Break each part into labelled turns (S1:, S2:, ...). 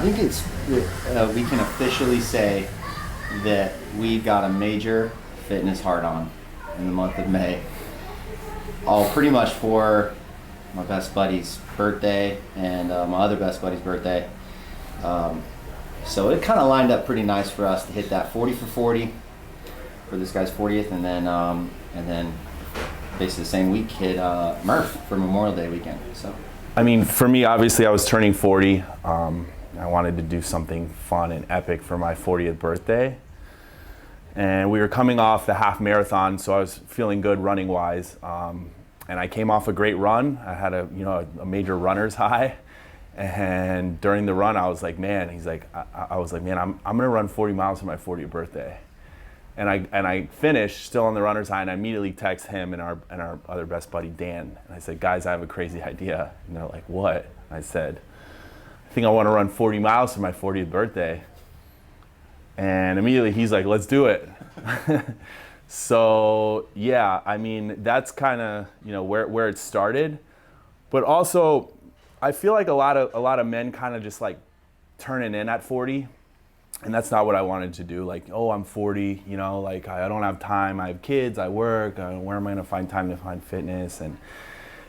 S1: I think we can officially say that we got a major fitness hard-on in the month of May. All pretty much for my best buddy's birthday and my other best buddy's birthday. So it kind of lined up pretty nice for us to hit that 40 for 40 for this guy's 40th, and then basically the same week hit Murph for Memorial Day weekend. So,
S2: I mean, for me, obviously, I was turning 40. I wanted to do something fun and epic for my 40th birthday. And we were coming off the half marathon, so I was feeling good running wise. And I came off a great run. I had a major runner's high. And during the run, I was like, man, I was like, man, I'm gonna run 40 miles for my 40th birthday. And I finished still on the runner's high, and I immediately text him and our other best buddy, Dan. And I said, guys, I have a crazy idea. And they're like, what? And I said, I think I wanna run 40 miles for my 40th birthday. And immediately he's like, let's do it. So yeah, I mean, that's kind of, where it started. But also, I feel like a lot of men kind of just like turning in at 40, and that's not what I wanted to do. Like, oh, I'm 40, like I don't have time. I have kids, I work. Where am I gonna find time to find fitness?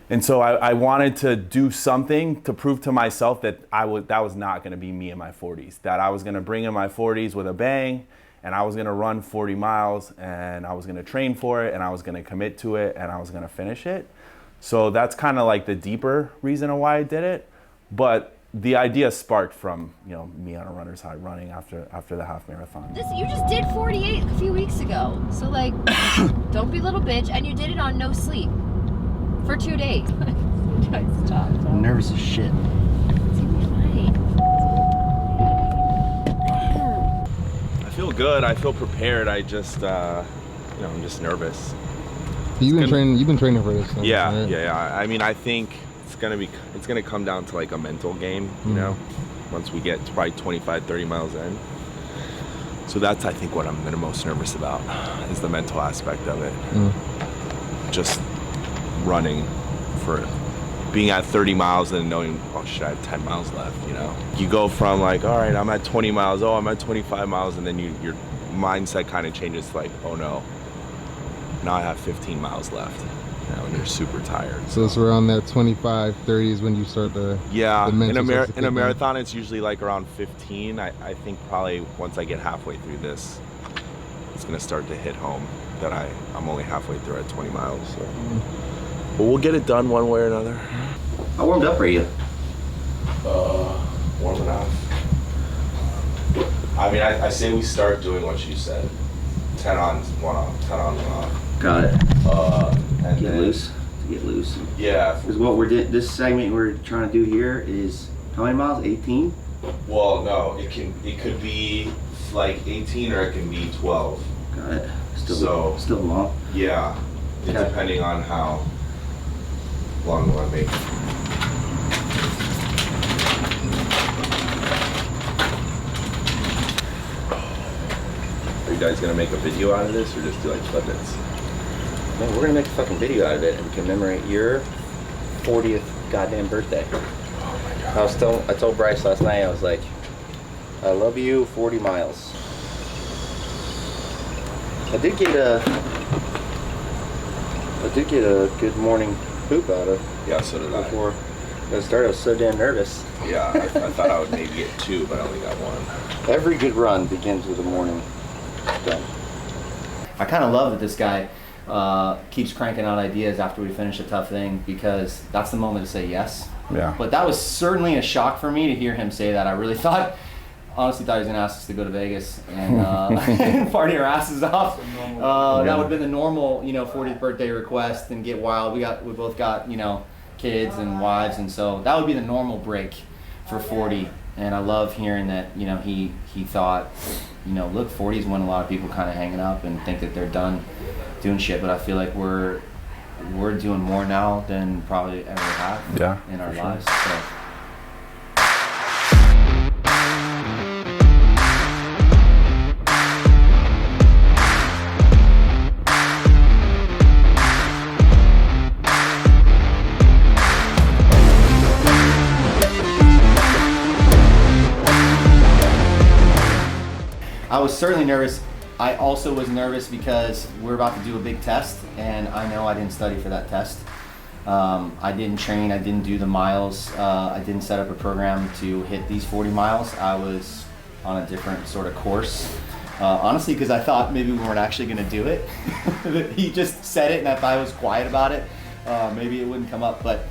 S2: And so I wanted to do something to prove to myself that that was not gonna be me in my 40s. That I was gonna bring in my 40s with a bang, and I was gonna run 40 miles, and I was gonna train for it, and I was gonna commit to it, and I was gonna finish it. So that's kind of like the deeper reason of why I did it. But the idea sparked from, me on a runner's high running after the half marathon.
S3: You just did 48 a few weeks ago. So like, don't be a little bitch. And you did it on no sleep for 2 days. Stop.
S1: I'm nervous as shit.
S2: I feel good. I feel prepared. I just, I'm just nervous.
S4: You've been training for this.
S2: Yeah,
S4: right?
S2: yeah. I mean, I think it's gonna come down to like a mental game, once we get to probably 25, 30 miles in. So that's, I think, what I'm the most nervous about is the mental aspect of it. Just running for being at 30 miles and knowing, oh shit, I have 10 miles left, You go from like, all right, I'm at 20 miles, oh, I'm at 25 miles, and then your mindset kind of changes to like, oh no, now I have 15 miles left, and you're super tired.
S4: So it's around that 25, 30 is when you start the
S2: in a marathon, it's usually like around 15. I think probably once I get halfway through this, it's gonna start to hit home that I'm only halfway through at 20 miles. So. But we'll get it done one way or another.
S1: How warmed up are you?
S2: Warm enough. I mean, I say we start doing what you said. 10 on, 1 off, 10 on, 1 off.
S1: Got it.
S2: And
S1: Get
S2: then,
S1: loose. Get loose.
S2: Yeah.
S1: Because what this segment we're trying to do here is how many miles? 18?
S2: Well, no, it could be like 18 or it can be 12.
S1: Got it. Still long.
S2: Yeah.
S1: Okay.
S2: Depending on how long we want to make it. Are you guys gonna make a video out of this or just do like clip-ins?
S1: No, we're gonna make a fucking video out of it and commemorate your 40th goddamn birthday.
S2: Oh my god.
S1: I told Bryce last night, I was like, I love you 40 miles. I did get a good morning poop out of.
S2: Yeah, so did I.
S1: Before I started, I was so damn nervous.
S2: Yeah, I thought I would maybe get 2, but I only got 1.
S1: Every good run begins with a morning done. I kind of love that this guy keeps cranking out ideas after we finish a tough thing, because that's the moment to say yes.
S2: Yeah.
S1: But that was certainly a shock for me to hear him say that. I really honestly thought he was going to ask us to go to Vegas and, and party our asses off. That would have been the normal, 40th birthday request and get wild. We both got, kids and wives, and so that would be the normal break for 40. And I love hearing that, he thought, look, 40 is when a lot of people kind of hanging up and think that they're done doing shit. But I feel like we're doing more now than probably ever have in our lives. So. I was certainly nervous. I also was nervous because we're about to do a big test, and I know I didn't study for that test. I didn't train, I didn't do the miles, I didn't set up a program to hit these 40 miles. I was on a different sort of course. Honestly, because I thought maybe we weren't actually going to do it. He just said it, and if I was quiet about it, maybe it wouldn't come up. But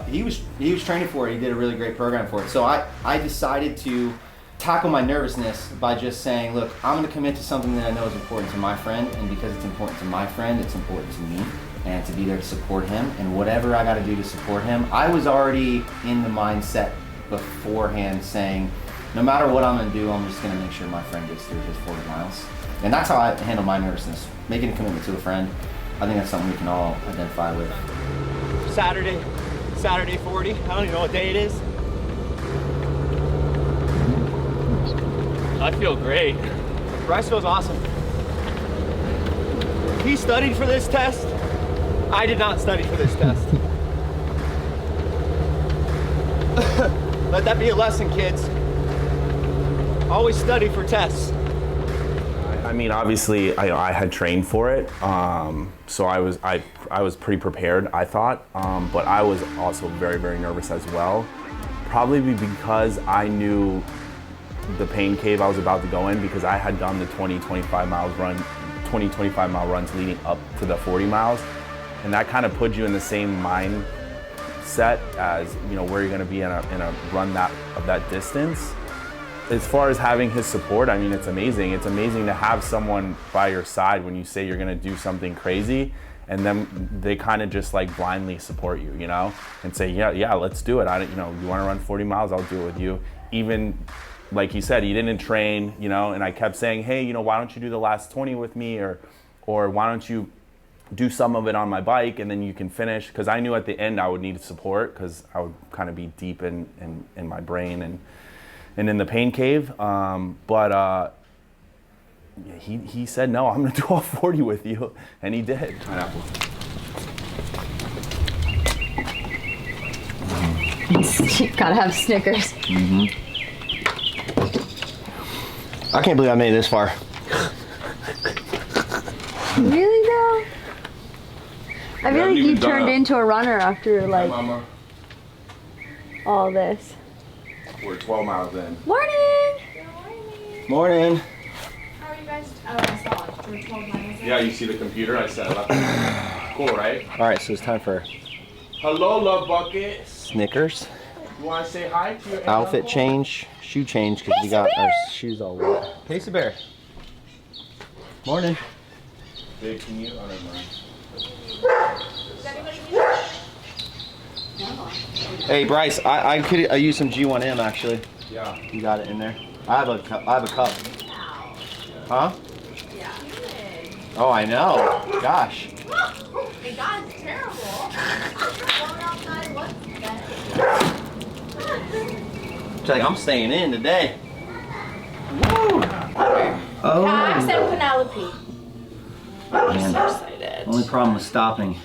S1: he was training for it. He did a really great program for it. So I decided to tackle my nervousness by just saying, look, I'm going to commit to something that I know is important to my friend, and because it's important to my friend, it's important to me, and to be there to support him, and whatever I got to do to support him. I was already in the mindset beforehand saying, no matter what I'm going to do, I'm just going to make sure my friend gets through his 40 miles. And that's how I handle my nervousness, making a commitment to a friend. I think that's something we can all identify with.
S5: Saturday 40. I don't even know what day it is. I feel great. Bryce feels awesome. He studied for this test. I did not study for this test. Let that be a lesson, kids. Always study for tests.
S2: I mean, obviously, I had trained for it, so I was pretty prepared, I thought, but I was also very, very nervous as well. Probably because I knew the pain cave I was about to go in, because I had done the 20-25 mile runs leading up to the 40 miles, and that kind of put you in the same mindset as, you know, where you're going to be in a run of that distance. As far as having his support, I mean, it's amazing. It's amazing to have someone by your side when you say you're going to do something crazy, and then they kind of just like blindly support you, you know, and say, yeah, let's do it. You want to run 40 miles? I'll do it with you. Even like he said, he didn't train, you know, and I kept saying, hey, you know, why don't you do the last 20 with me, or why don't you do some of it on my bike and then you can finish? Because I knew at the end I would need support, because I would kind of be deep in my brain and in the pain cave. He said, no, I'm gonna do all 40 with you, and he did. Pineapple.
S3: Gotta have Snickers.
S5: Mm-hmm. I can't believe I made it this far.
S3: Really though? I feel like you turned into a runner after like all this.
S2: We're 12 miles in.
S3: Morning!
S5: Morning.
S6: How are you guys? Oh, I saw it. We're 12 miles in.
S2: Yeah, you see the computer? I set it up. Cool, right?
S5: All right, so it's time for
S2: Hello, Love Bucket.
S5: Snickers.
S2: You want to say hi to your
S5: Outfit
S2: animal?
S5: change, shoe change, because we got our shoes all wet. Pacey Bear. Morning.
S2: Big, can you? Oh, never mind.
S5: Hey Bryce, I use some G1M actually.
S2: Yeah.
S5: You got it in there. I have a cup. Huh?
S6: Yeah.
S5: Oh, I know. Gosh.
S6: Hey, God, it's terrible. Going outside, what's that?
S5: It's like I'm staying in today. Woo! Oh.
S6: Max and Penelope. I'm
S5: Man.
S6: so excited.
S5: Only problem with stopping.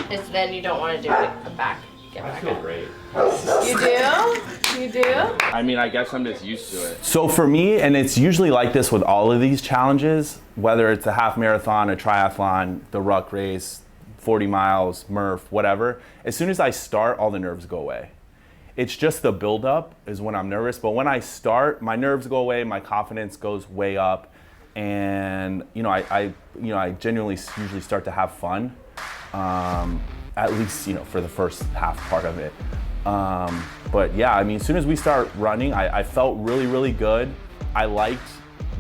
S6: Is then you don't want to do it. Come back. Get
S2: I
S6: back
S2: feel
S6: up.
S2: great.
S6: You do? You do?
S2: I mean, I guess I'm just used to it. So for me, and it's usually like this with all of these challenges, whether it's a half marathon, a triathlon, the ruck race, 40 miles, Murph, whatever, as soon as I start, all the nerves go away. It's just the buildup is when I'm nervous, but when I start, my nerves go away, my confidence goes way up, and I genuinely usually start to have fun, at least for the first half part of it. But yeah, I mean, as soon as we start running, I felt really, really good. I liked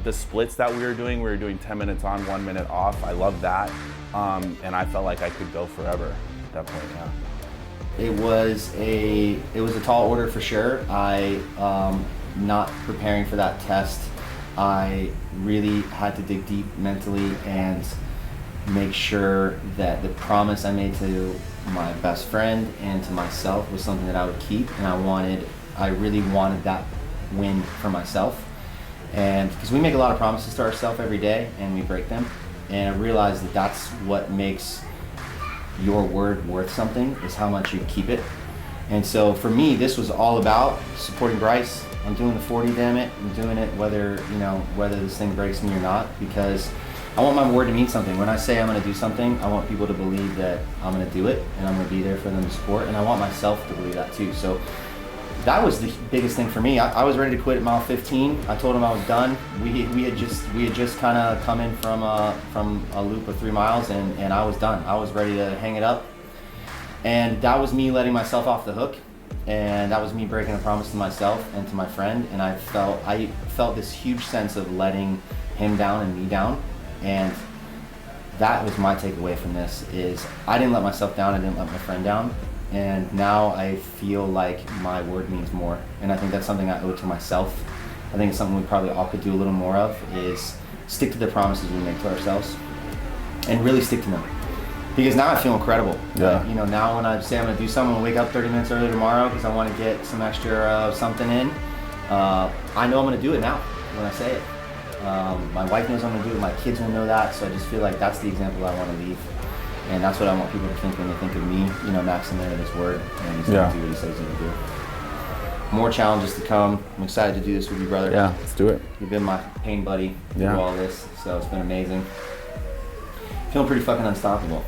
S2: the splits that we were doing. We were doing 10 minutes on, 1 minute off. I loved that, and I felt like I could go forever at that point. Yeah.
S1: It was a tall order for sure. Not preparing for that test, I really had to dig deep mentally and make sure that the promise I made to my best friend and to myself was something that I would keep, and I really wanted that win for myself. And because we make a lot of promises to ourselves every day and we break them, and I realized that that's what makes your word worth something, is how much you keep it. And so for me, this was all about supporting Bryce, I'm doing the 40, damn it. I'm doing it whether this thing breaks me or not, because I want my word to mean something. When I say I'm going to do something, I want people to believe that I'm going to do it and I'm going to be there for them to support, and I want myself to believe that too. So that was the biggest thing for me. I was ready to quit at mile 15. I told him I was done. We had just kind of come in from a loop of 3 miles, and I was done. I was ready to hang it up, and that was me letting myself off the hook, and that was me breaking a promise to myself and to my friend. And I felt this huge sense of letting him down and me down, and that was my takeaway from this. Is I didn't let myself down. I didn't let my friend down. And now I feel like my word means more. And I think that's something I owe to myself. I think it's something we probably all could do a little more of, is stick to the promises we make to ourselves and really stick to them. Because now I feel incredible.
S2: Yeah.
S1: Now when I say I'm gonna do something, I'm gonna wake up 30 minutes early tomorrow because I wanna get some extra something in, I know I'm gonna do it now when I say it. My wife knows I'm gonna do it, my kids will know that, so I just feel like that's the example I wanna leave. And that's what I want people to think when they think of me, Max in there in his word, and he's going to do what he says he's going to do. More challenges to come. I'm excited to do this with you, brother.
S2: Yeah, let's do it.
S1: You've been my pain buddy through all this, so it's been amazing. Feeling pretty fucking unstoppable.